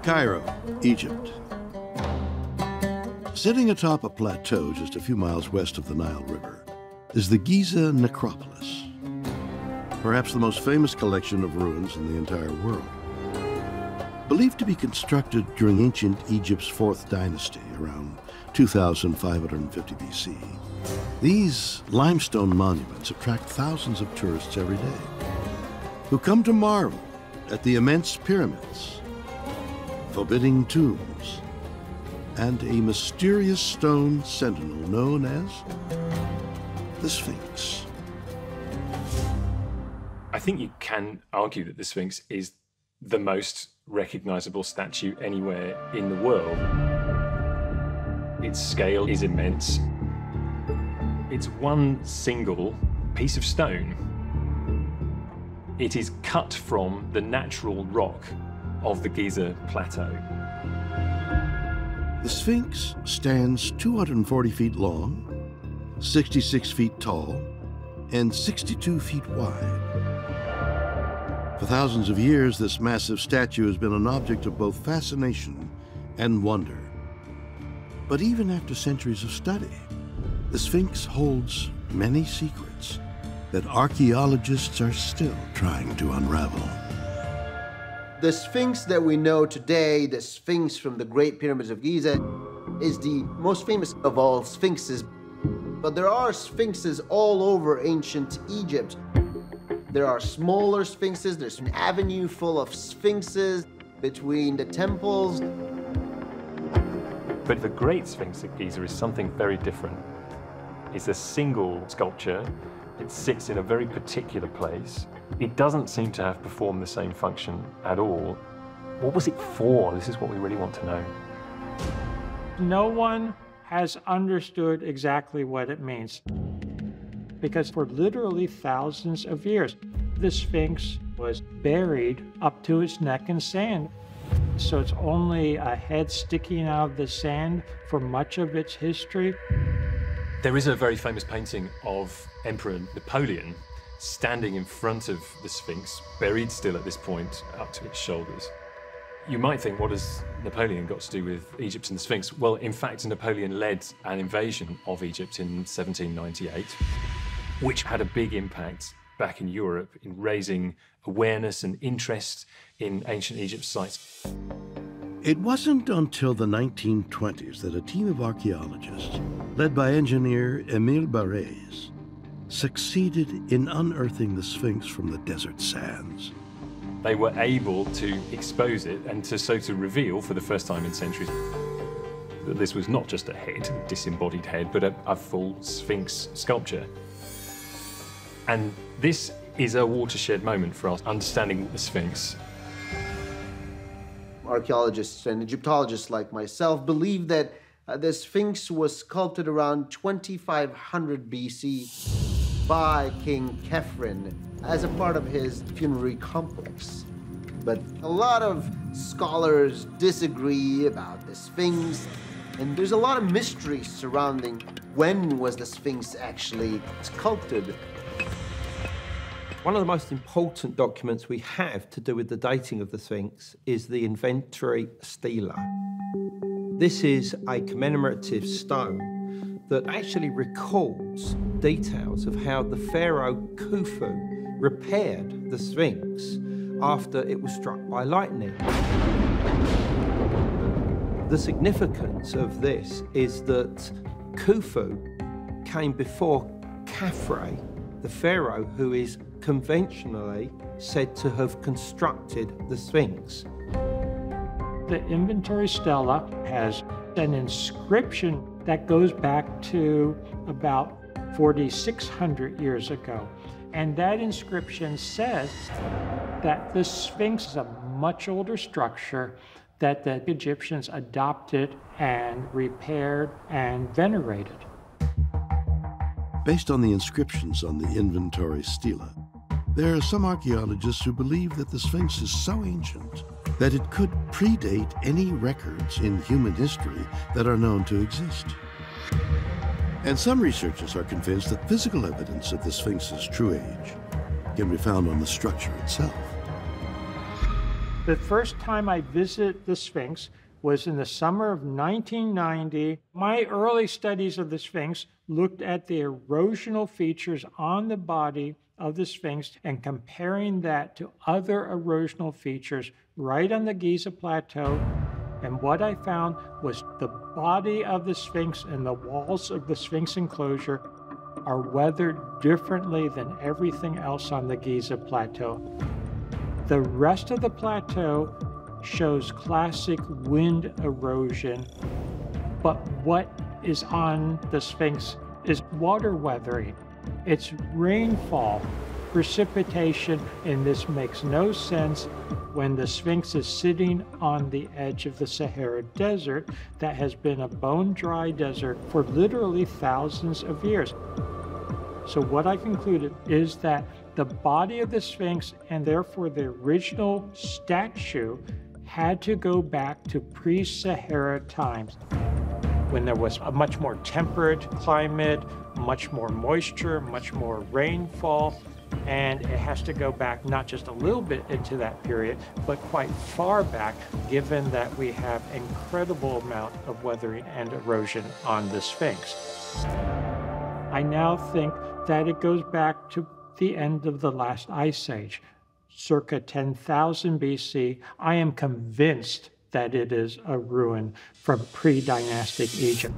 Cairo, Egypt. Sitting atop a plateau just a few miles west of the Nile River is the Giza Necropolis, perhaps the most famous collection of ruins in the entire world. Believed to be constructed during ancient Egypt's 4th dynasty, around 2550 BC, these limestone monuments attract thousands of tourists every day who come to marvel at the immense pyramids, forbidding tombs, and a mysterious stone sentinel known as the Sphinx. I think you can argue that the Sphinx is the most recognizable statue anywhere in the world. Its scale is immense. It's one single piece of stone. It is cut from the natural rock of the Giza Plateau. The Sphinx stands 240 feet long, 66 feet tall, and 62 feet wide. For thousands of years, this massive statue has been an object of both fascination and wonder. But even after centuries of study, the Sphinx holds many secrets that archaeologists are still trying to unravel. The Sphinx that we know today, the Sphinx from the Great Pyramids of Giza, is the most famous of all sphinxes. But there are sphinxes all over ancient Egypt. There are smaller sphinxes. There's an avenue full of sphinxes between the temples. But the Great Sphinx at Giza is something very different. It's a single sculpture. It sits in a very particular place. It doesn't seem to have performed the same function at all. What was it for? This is what we really want to know. No one has understood exactly what it means, because for literally thousands of years, the Sphinx was buried up to its neck in sand. So it's only a head sticking out of the sand for much of its history. There is a very famous painting of Emperor Napoleon standing in front of the Sphinx, buried still at this point, up to its shoulders. You might think, what has Napoleon got to do with Egypt and the Sphinx? Well, in fact, Napoleon led an invasion of Egypt in 1798, which had a big impact back in Europe in raising awareness and interest in ancient Egypt sites. It wasn't until the 1920s that a team of archaeologists, led by engineer Émile Barrès, succeeded in unearthing the Sphinx from the desert sands. They were able to expose it and to reveal for the first time in centuries that this was not just a head, a disembodied head, but a full Sphinx sculpture. And this is a watershed moment for us understanding the Sphinx. Archaeologists and Egyptologists like myself believe that the Sphinx was sculpted around 2500 BC by King Khephren as a part of his funerary complex. But a lot of scholars disagree about the Sphinx, and there's a lot of mystery surrounding when was the Sphinx actually sculpted. One of the most important documents we have to do with the dating of the Sphinx is the Inventory Stela. This is a commemorative stone that actually records details of how the pharaoh Khufu repaired the Sphinx after it was struck by lightning. The significance of this is that Khufu came before Khafre, the pharaoh who is conventionally said to have constructed the Sphinx. The Inventory Stela has an inscription that goes back to about 4,600 years ago. And that inscription says that the Sphinx is a much older structure that the Egyptians adopted and repaired and venerated. Based on the inscriptions on the Inventory Stela, there are some archaeologists who believe that the Sphinx is so ancient that it could predate any records in human history that are known to exist. And some researchers are convinced that physical evidence of the Sphinx's true age can be found on the structure itself. The first time I visited the Sphinx was in the summer of 1990. My early studies of the Sphinx looked at the erosional features on the body of the Sphinx and comparing that to other erosional features right on the Giza Plateau. And what I found was the body of the Sphinx and the walls of the Sphinx enclosure are weathered differently than everything else on the Giza Plateau. The rest of the plateau shows classic wind erosion, but what is on the Sphinx is water weathering. It's rainfall, precipitation, and this makes no sense when the Sphinx is sitting on the edge of the Sahara Desert that has been a bone-dry desert for literally thousands of years. So what I concluded is that the body of the Sphinx, and therefore the original statue, had to go back to pre-Sahara times, when there was a much more temperate climate, much more moisture, much more rainfall, and it has to go back not just a little bit into that period, but quite far back, given that we have incredible amount of weathering and erosion on the Sphinx. I now think that it goes back to the end of the last ice age, circa 10,000 BC. I am convinced that it is a ruin from pre-dynastic Egypt.